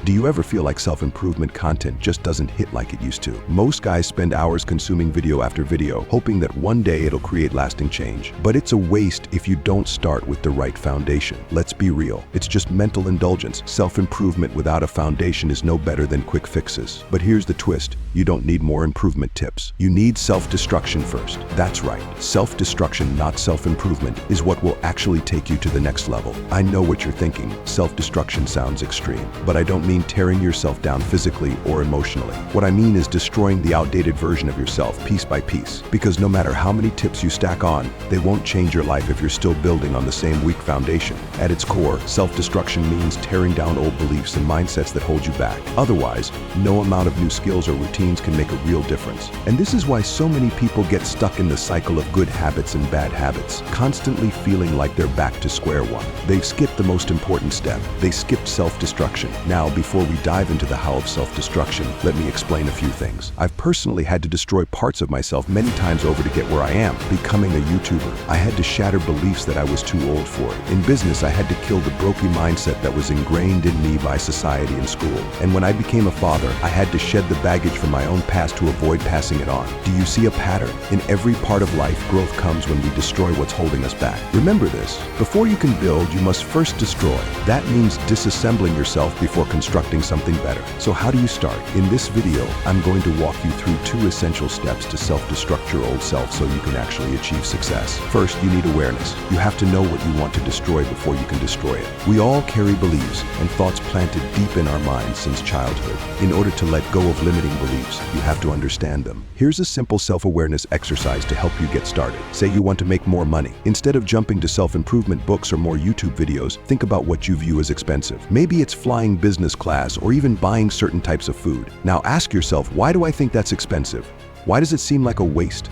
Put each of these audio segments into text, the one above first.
Do you ever feel like self-improvement content just doesn't hit like it used to? Most guys spend hours consuming video after video, hoping that one day it'll create lasting change. But it's a waste if you don't start with the right foundation. Let's be real. It's just mental indulgence. Self-improvement without a foundation is no better than quick fixes. But here's the twist. You don't need more improvement tips. You need self-destruction first. That's right. Self-destruction, not self-improvement, is what will actually take you to the next level. I know what you're thinking. Self-destruction sounds extreme, but I don't mean tearing yourself down physically or emotionally. What I mean is destroying the outdated version of yourself piece by piece. Because no matter how many tips you stack on, they won't change your life if you're still building on the same weak foundation. At its core, self-destruction means tearing down old beliefs and mindsets that hold you back. Otherwise, no amount of new skills or routines can make a real difference. And this is why so many people get stuck in the cycle of good habits and bad habits, constantly feeling like they're back to square one. They've skipped the most important step. They skipped self-destruction. Now, before we dive into the how of self-destruction, let me explain a few things. I've personally had to destroy parts of myself many times over to get where I am. Becoming a YouTuber, I had to shatter beliefs that I was too old for it. In business, I had to kill the broken mindset that was ingrained in me by society and school. And when I became a father, I had to shed the baggage from my own past to avoid passing it on. Do you see a pattern? In every part of life, growth comes when we destroy what's holding us back. Remember this. Before you can build, you must first destroy. That means disassembling yourself before constructing something better. So how do you start? In this video, I'm going to walk you through 2 essential steps to self-destruct your old self so you can actually achieve success. First, you need awareness. You have to know what you want to destroy before you can destroy it. We all carry beliefs and thoughts planted deep in our minds since childhood. In order to let go of limiting beliefs, you have to understand them. Here's a simple self-awareness exercise to help you get started. Say you want to make more money. Instead of jumping to self-improvement books or more YouTube videos, think about what you view as expensive. Maybe it's flying business class or even buying certain types of food. Now ask yourself, why do I think that's expensive? Why does it seem like a waste?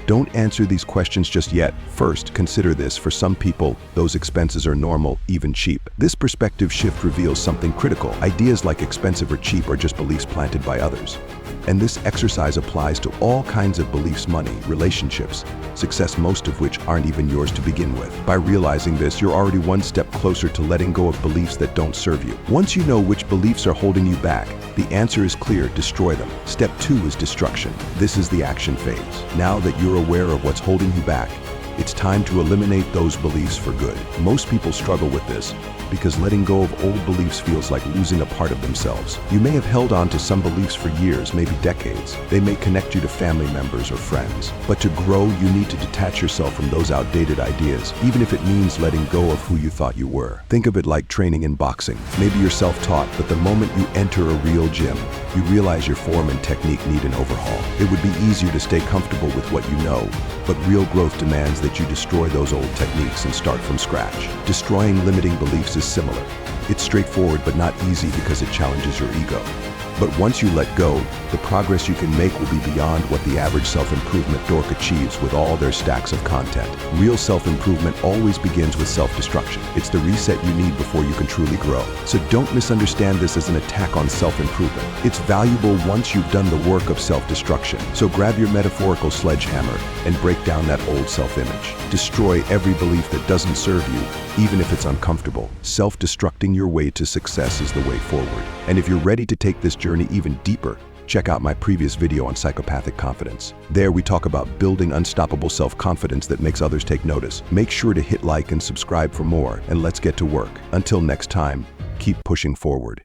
Don't answer these questions just yet. First, consider this. For some people, those expenses are normal, even cheap. This perspective shift reveals something critical. Ideas like expensive or cheap are just beliefs planted by others. And this exercise applies to all kinds of beliefs: money, relationships, success, most of which aren't even yours to begin with. By realizing this, you're already one step closer to letting go of beliefs that don't serve you. Once you know which beliefs are holding you back, the answer is clear: destroy them. Step 2 is destruction. This is the action phase. Now that you're aware of what's holding you back, it's time to eliminate those beliefs for good. Most people struggle with this because letting go of old beliefs feels like losing a part of themselves. You may have held on to some beliefs for years, maybe decades. They may connect you to family members or friends. But to grow, you need to detach yourself from those outdated ideas, even if it means letting go of who you thought you were. Think of it like training in boxing. Maybe you're self-taught, but the moment you enter a real gym, you realize your form and technique need an overhaul. It would be easier to stay comfortable with what you know, but real growth demands that you destroy those old techniques and start from scratch. Destroying limiting beliefs is similar. It's straightforward but not easy because it challenges your ego. But once you let go, the progress you can make will be beyond what the average self-improvement dork achieves with all their stacks of content. Real self-improvement always begins with self-destruction. It's the reset you need before you can truly grow. So don't misunderstand this as an attack on self-improvement. It's valuable once you've done the work of self-destruction. So grab your metaphorical sledgehammer and break down that old self-image. Destroy every belief that doesn't serve you, even if it's uncomfortable. Self-destructing your way to success is the way forward. And if you're ready to take this journey even deeper, check out my previous video on psychopathic confidence. There we talk about building unstoppable self-confidence that makes others take notice. Make sure to hit like and subscribe for more, and let's get to work. Until next time, keep pushing forward.